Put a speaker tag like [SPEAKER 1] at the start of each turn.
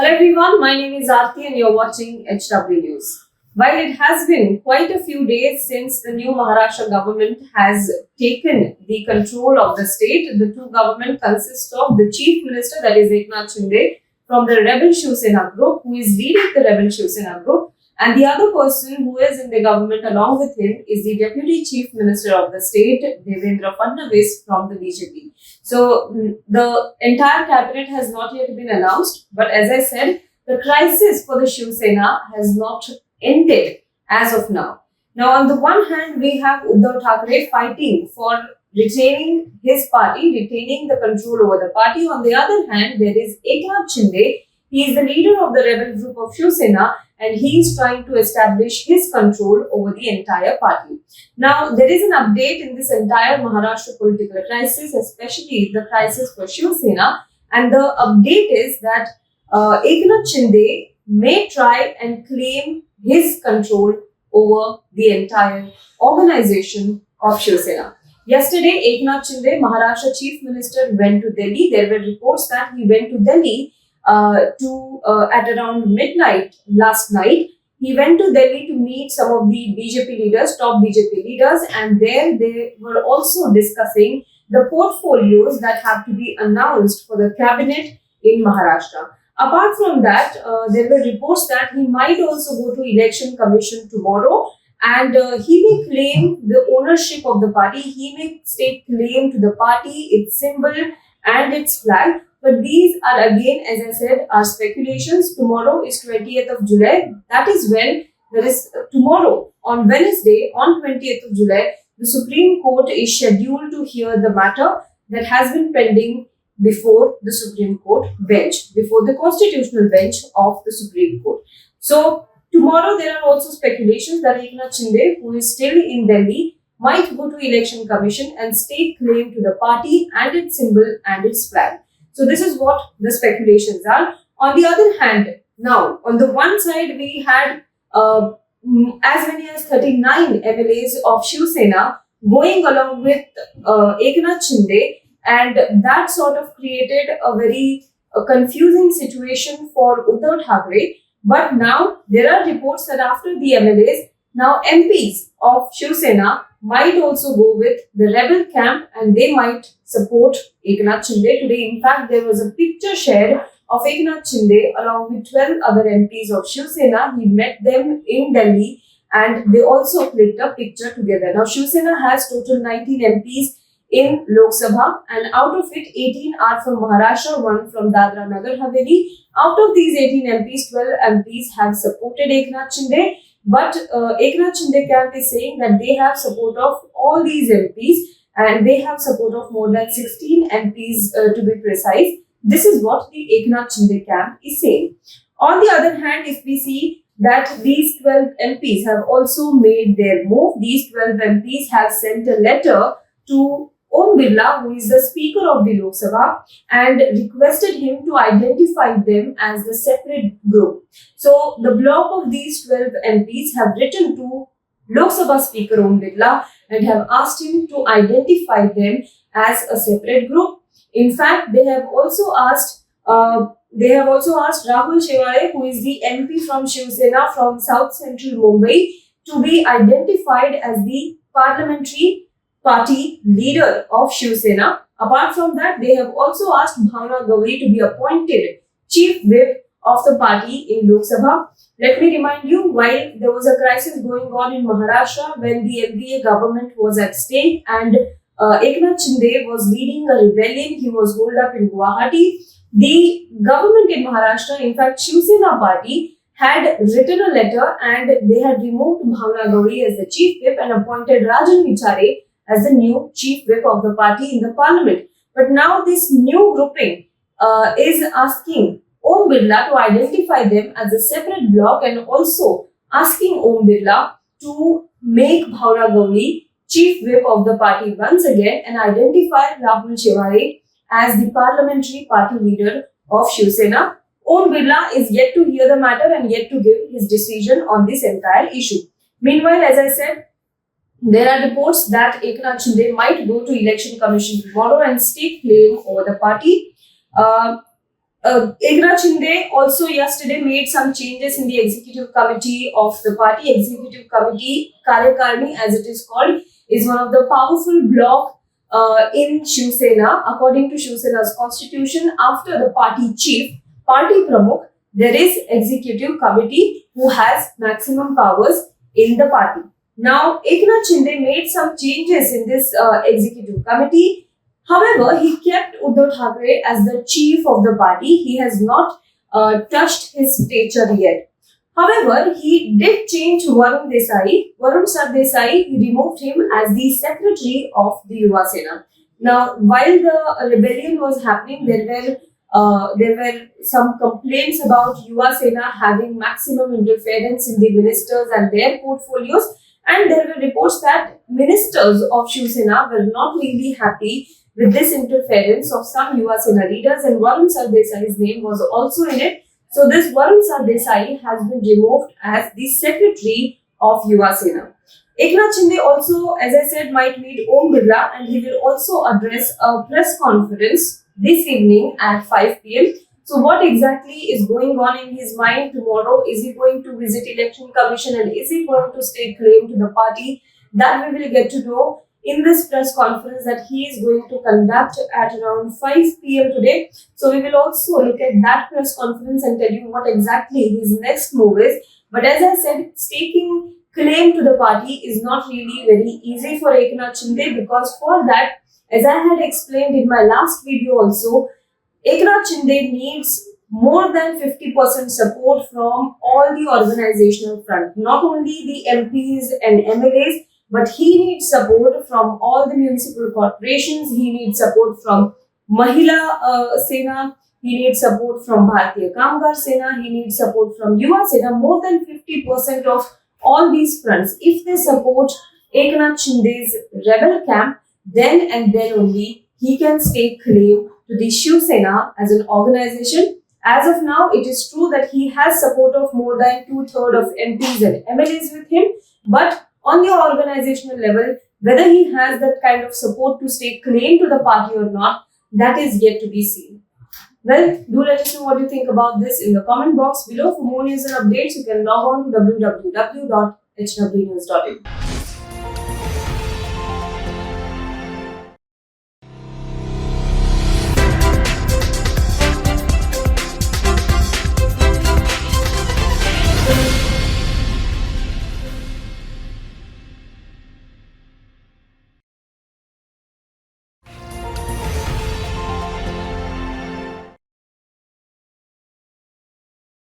[SPEAKER 1] Hello everyone, my name is Aarti and you're watching HW News. While it has been quite a few days since the new Maharashtra government has taken the control of the state, the two government consists of the Chief Minister, that is Eknath Shinde, from the rebel Shivsena group, who is leading the rebel Shivsena group, and the other person who is in the government along with him is the Deputy Chief Minister of the state, Devendra Fadnavis, from the BJP. So the entire cabinet has not yet been announced, but as I said, the crisis for the Shivsena has not ended as of now. Now, on the one hand, we have Uddhav Thackeray fighting for retaining his party, retaining the control over the party. On the other hand, there is Eknath Shinde. He is the leader of the rebel group of Shivsena and he is trying to establish his control over the entire party. Now, there is an update in this entire Maharashtra political crisis, especially the crisis for Shivsena, and the update is that Eknath Shinde may try and claim his control over the entire organization of Shivsena. Yesterday, Eknath Shinde, Maharashtra Chief Minister, went to Delhi. There were reports that he went to Delhi at around midnight last night. He went to Delhi to meet some of the BJP leaders, top BJP leaders, and there they were also discussing the portfolios that have to be announced for the cabinet in Maharashtra. Apart from that, there were reports that he might also go to Election Commission tomorrow and he may claim the ownership of the party. He may stake claim to the party, its symbol and its flag. But these are again, as I said, are speculations. Tomorrow is 20th of July. That is when there is tomorrow on Wednesday, on 20th of July, the Supreme Court is scheduled to hear the matter that has been pending before the Supreme Court bench, before the constitutional bench of the Supreme Court. So tomorrow there are also speculations that Eknath Shinde, who is still in Delhi, might go to Election Commission and stake claim to the party and its symbol and its flag. So this is what the speculations are. On the other hand, now on the one side we had as many as 39 MLAs of Shivsena going along with Eknath Shinde, and that sort of created a very confusing situation for Uddhav Thackeray. But now there are reports that after the MLAs, now MPs of Shivsena might also go with the rebel camp and they might support Eknath Shinde. Today, in fact, there was a picture shared of Eknath Shinde along with 12 other MPs of Shivsena. He met them in Delhi and they also clicked a picture together. Now, Shivsena has total 19 MPs in Lok Sabha, and out of it 18 are from Maharashtra, one from Dadra Nagar Haveli. Out of these 18 MPs, 12 MPs have supported Eknath Shinde, but Eknath Shinde camp is saying that they have support of all these MPs and they have support of more than 16 MPs to be precise. This is what the Eknath Shinde camp is saying. On the other hand, if we see that these 12 MPs have also made their move, these 12 MPs have sent a letter to Om Birla, who is the Speaker of the Lok Sabha, and requested him to identify them as the separate group. So, the block of these 12 MPs have written to Lok Sabha Speaker Om Birla and have asked him to identify them as a separate group. In fact, they have also asked Rahul, who is the MP from Shivsena from South Central Mumbai, to be identified as the parliamentary party leader of Shivsena. Apart from that, they have also asked Bhavna Gauri to be appointed chief whip of the party in Lok Sabha. Let me remind you, while there was a crisis going on in Maharashtra when the NDA government was at stake and Eknath Shinde was leading a rebellion, he was holed up in Guwahati. The government in Maharashtra, in fact Shivsena party, had written a letter and they had removed Bhavna Gauri as the chief whip and appointed Rajan Vichare as the new chief whip of the party in the parliament. But now this new grouping is asking Om Birla to identify them as a separate bloc and also asking Om Birla to make Bhavna Gauri chief whip of the party once again and identify Rahul Shewale as the parliamentary party leader of Shivsena. Om Birla is yet to hear the matter and yet to give his decision on this entire issue. Meanwhile, as I said, there are reports that Eknath Shinde might go to Election Commission tomorrow and stake claim over the party. Eknath Shinde also yesterday made some changes in the executive committee of the party. Executive committee, Karyakarni as it is called, is one of the powerful bloc in Shivsena. According to Shivsena's constitution, after the party chief, party pramukh, there is executive committee who has maximum powers in the party. Now, Eknath Shinde made some changes in this executive committee. However, he kept Uddhav Thackeray as the chief of the party. He has not touched his stature yet. However, he did change Varun Desai. Varun Sardesai, he removed him as the secretary of the Yuva Sena. Now, while the rebellion was happening, there were some complaints about Yuva Sena having maximum interference in the ministers and their portfolios. And there were reports that ministers of Shiv Sena were not really happy with this interference of some Yuva Sena leaders, and Varun Sardesai's name was also in it. So this Varun Sardesai has been removed as the secretary of Yuva Sena. Eknath Shinde also, as I said, might meet Om Birla, and he will also address a press conference this evening at 5 p.m. So what exactly is going on in his mind tomorrow? Is he going to visit Election Commission, and is he going to stake claim to the party? That we will get to know in this press conference that he is going to conduct at around 5 p.m. today. So we will also look at that press conference and tell you what exactly his next move is. But as I said, staking claim to the party is not really very easy for Eknath Shinde, because for that, as I had explained in my last video also, Eknath Shinde needs more than 50% support from all the organizational front, not only the MPs and MLAs, but he needs support from all the municipal corporations. He needs support from Mahila Sena. He needs support from Bharatiya Kamgar Sena. He needs support from Yuva Sena. More than 50% of all these fronts, if they support Eknath Shinde's rebel camp, then and then only he can stake claim to the Shiv Sena as an organization. As of now, it is true that he has support of more than 2/3 of MPs and MLAs with him, but on the organizational level, whether he has that kind of support to stake claim to the party or not, that is yet to be seen. Well, do let us know what you think about this in the comment box below. For more news and updates, you can log on to www.hwnews.in.